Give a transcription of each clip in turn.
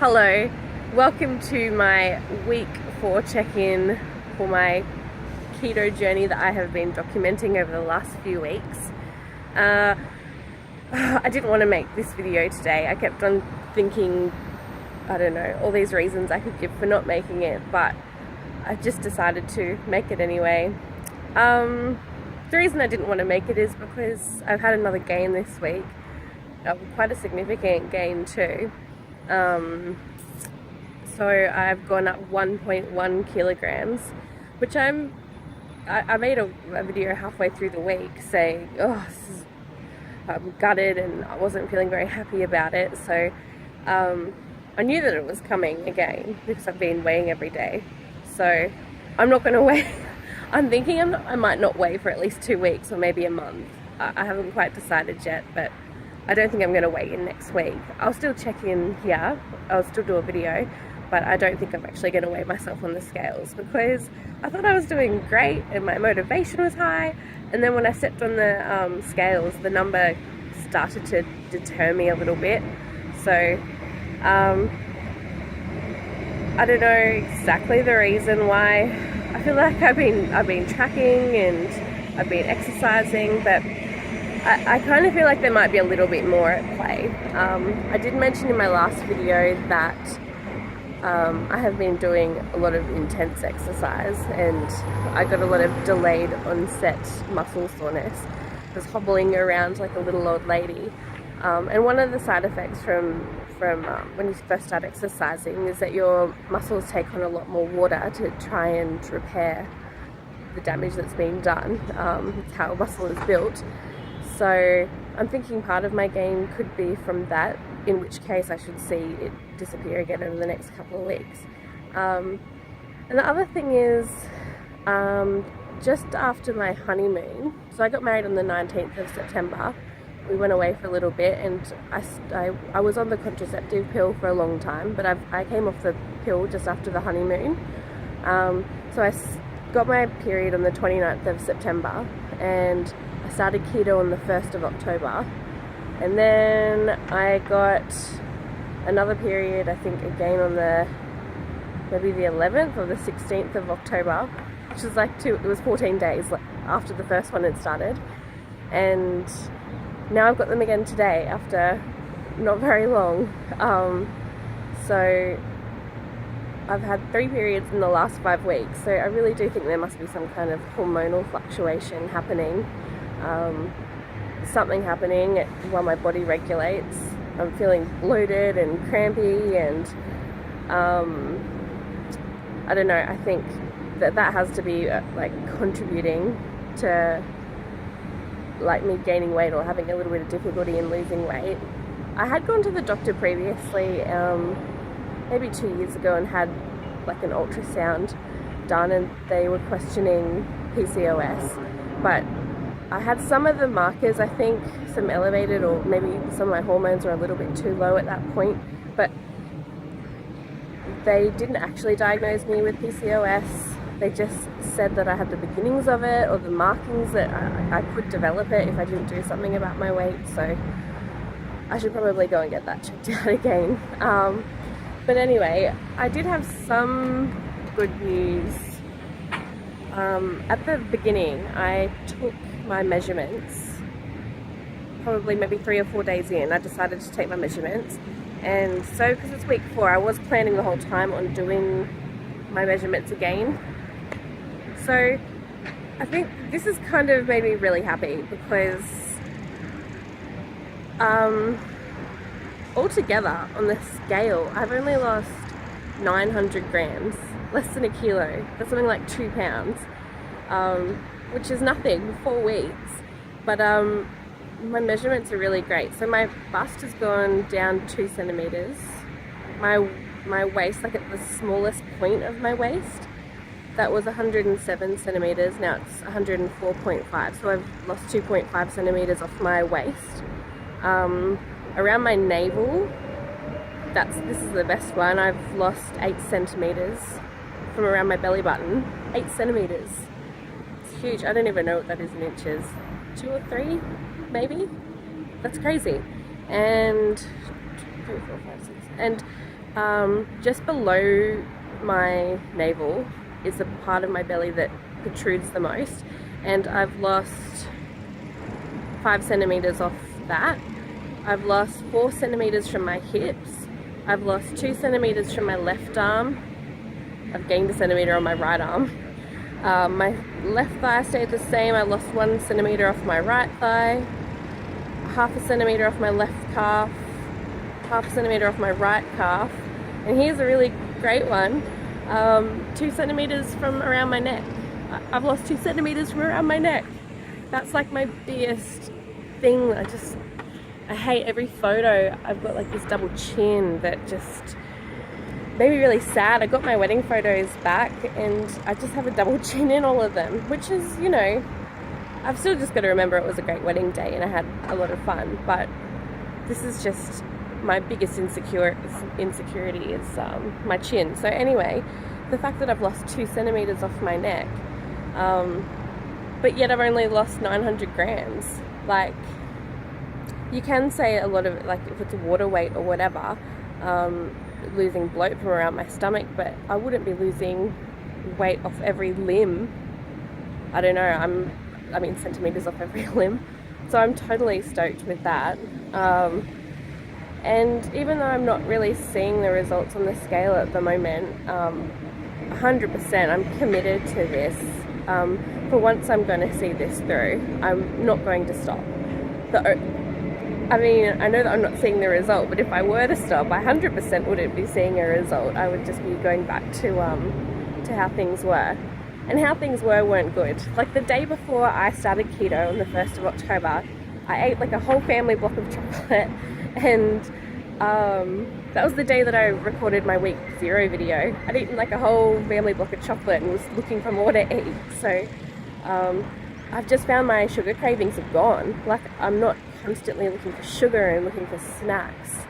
Hello, welcome to my week 4 check-in for my keto journey that I have been documenting over the last few weeks. I didn't want to make this video today. I kept on thinking, I don't know, all these reasons I could give for not making it, but I just decided to make it anyway. The reason I didn't want to make it is because I've had another gain this week, quite a significant gain too. So I've gone up 1.1 kilograms, which I made a video halfway through the week saying, I'm gutted and I wasn't feeling very happy about it. So I knew that it was coming again because I've been weighing every day. So I'm not going to weigh. I'm thinking I might not weigh for at least 2 weeks or maybe a month. I haven't quite decided yet, but I don't think I'm going to weigh in next week. I'll still check in here. I'll still do a video, but I don't think I'm actually going to weigh myself on the scales because I thought I was doing great and my motivation was high. And then when I stepped on the scales, the number started to deter me a little bit. So I don't know exactly the reason why. I feel like I've been tracking and I've been exercising, but I kind of feel like there might be a little bit more at play. I did mention in my last video that I have been doing a lot of intense exercise and I got a lot of delayed onset muscle soreness. I was hobbling around like a little old lady. And one of the side effects from when you first start exercising is that your muscles take on a lot more water to try and repair the damage that's been done. It's how muscle is built. So I'm thinking part of my gain could be from that, in which case I should see it disappear again over the next couple of weeks. And the other thing is, just after my honeymoon, so I got married on the 19th of September, we went away for a little bit and I was on the contraceptive pill for a long time, but I came off the pill just after the honeymoon. So I got my period on the 29th of September and I started keto on the 1st of October, and then I got another period, I think again on maybe the 11th or the 16th of October, which was it was 14 days after the first one had started, and now I've got them again today after not very long. So I've had 3 periods in the last 5 weeks, so I really do think there must be some kind of hormonal fluctuation happening. Something happening while my body regulates. I'm feeling bloated and crampy and I don't know, I think that has to be contributing to me gaining weight or having a little bit of difficulty in losing weight. I had gone to the doctor previously, maybe 2 years ago, and had an ultrasound done and they were questioning PCOS, but I had some of the markers, I think, some elevated, or maybe some of my hormones were a little bit too low at that point, but they didn't actually diagnose me with PCOS. They just said that I had the beginnings of it, or the markings that I could develop it if I didn't do something about my weight, so I should probably go and get that checked out again. But anyway, I did have some good news. At the beginning, I took my measurements, probably maybe 3 or 4 days in, I decided to take my measurements. And so, because it's week 4, I was planning the whole time on doing my measurements again. So I think this has kind of made me really happy because altogether on the scale, I've only lost 900 grams, less than a kilo. That's something like 2 pounds, which is nothing for 4 weeks. But my measurements are really great. So my bust has gone down 2 centimeters. My waist, at the smallest point of my waist, that was 107 centimeters. Now it's 104.5. So I've lost 2.5 centimeters off my waist. Around my navel, this is the best one. I've lost 8 centimeters from around my belly button. 8 centimeters. It's huge. I don't even know what that is in inches. 2 or 3, maybe? That's crazy. And 3, 4, 5, 6. And Just below my navel is the part of my belly that protrudes the most, and I've lost 5 centimeters off that. I've lost 4 centimeters from my hips. I've lost 2 centimeters from my left arm. I've gained a centimeter on my right arm. My left thigh stayed the same. I lost 1 centimeter off my right thigh, 1/2 centimeter off my left calf, 1/2 centimeter off my right calf, and here's a really great one, 2 centimeters from around my neck. I've lost 2 centimeters from around my neck. That's like my biggest thing. I hate every photo. I've got like this double chin that just made me really sad. I got my wedding photos back and I just have a double chin in all of them, which is, you know, I've still just got to remember it was a great wedding day and I had a lot of fun, but this is just my biggest insecurity is my chin. So anyway, the fact that I've lost 2 centimeters off my neck, but yet I've only lost 900 grams. Like, you can say a lot of it, like if it's water weight or whatever, losing bloat from around my stomach, but I wouldn't be losing weight off every limb. I don't know, I mean centimeters off every limb. So I'm totally stoked with that. And even though I'm not really seeing the results on the scale at the moment, 100% I'm committed to this. For once I'm going to see this through. I'm not going to stop. I mean, I know that I'm not seeing the result, but if I were to stop, I 100% wouldn't be seeing a result. I would just be going back to how things were. And how things weren't good. Like the day before I started keto on the 1st of October, I ate like a whole family block of chocolate, and that was the day that I recorded my week 0 video. I'd eaten like a whole family block of chocolate and was looking for more to eat. So I've just found my sugar cravings have gone. Like, I'm not constantly looking for sugar and looking for snacks.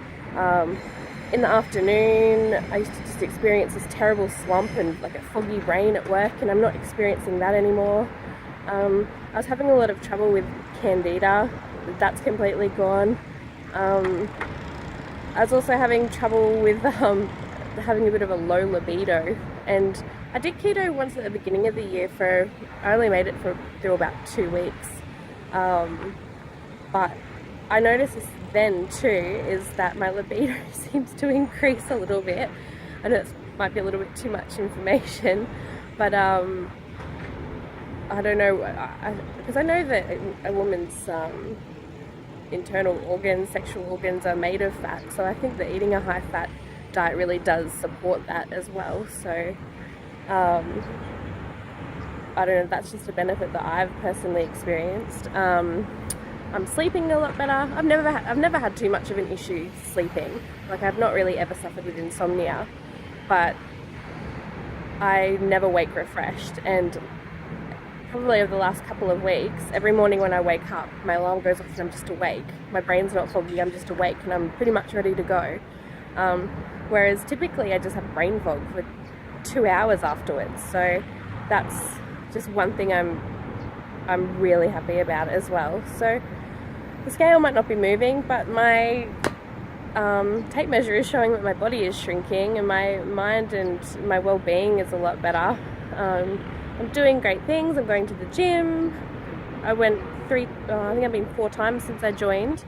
In the afternoon, I used to just experience this terrible slump and like a foggy brain at work, and I'm not experiencing that anymore. I was having a lot of trouble with candida. That's completely gone. I was also having trouble with having a bit of a low libido, and I did keto once at the beginning of the year I only made it through about 2 weeks. But I noticed this then too, is that my libido seems to increase a little bit. I know it might be a little bit too much information, but I don't know, because I know that a woman's internal organs, sexual organs are made of fat, so I think that eating a high fat diet really does support that as well. So I don't know, that's just a benefit that I've personally experienced. I'm sleeping a lot better. I've never had too much of an issue sleeping. Like, I've not really ever suffered with insomnia, but I never wake refreshed. And probably over the last couple of weeks, every morning when I wake up, my alarm goes off and I'm just awake. My brain's not foggy, I'm just awake and I'm pretty much ready to go. Whereas typically I just have brain fog for 2 hours afterwards. So that's just one thing I'm really happy about as well. So the scale might not be moving, but my tape measure is showing that my body is shrinking and my mind and my well-being is a lot better. I'm doing great things. I'm going to the gym. I went I think I've been 4 times since I joined.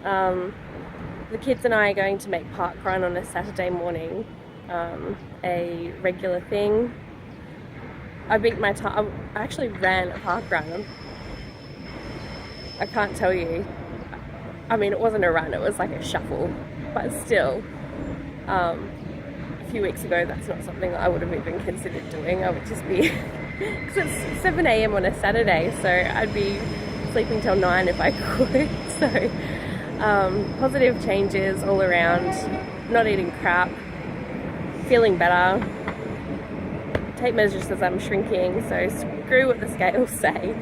The kids and I are going to make park run on a Saturday morning, a regular thing. I beat my time. I actually ran a park run. I can't tell you. I mean, it wasn't a run, it was like a shuffle. But still, a few weeks ago, that's not something that I would have even considered doing. I would just be, because it's 7 a.m. on a Saturday, so I'd be sleeping till 9 if I could. So, positive changes all around. Not eating crap. Feeling better. Tape measure says I'm shrinking, so screw what the scales say.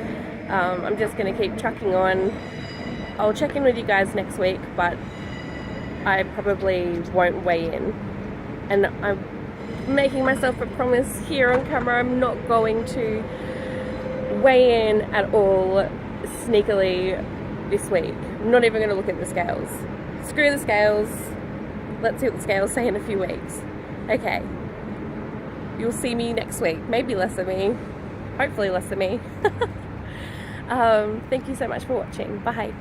I'm just going to keep trucking on. I'll check in with you guys next week, but I probably won't weigh in. And I'm making myself a promise here on camera, I'm not going to weigh in at all sneakily this week. I'm not even going to look at the scales. Screw the scales. let's see what the scales say in a few weeks. Okay, you'll see me next week, maybe less of me, hopefully less of me. Thank you so much for watching. Bye.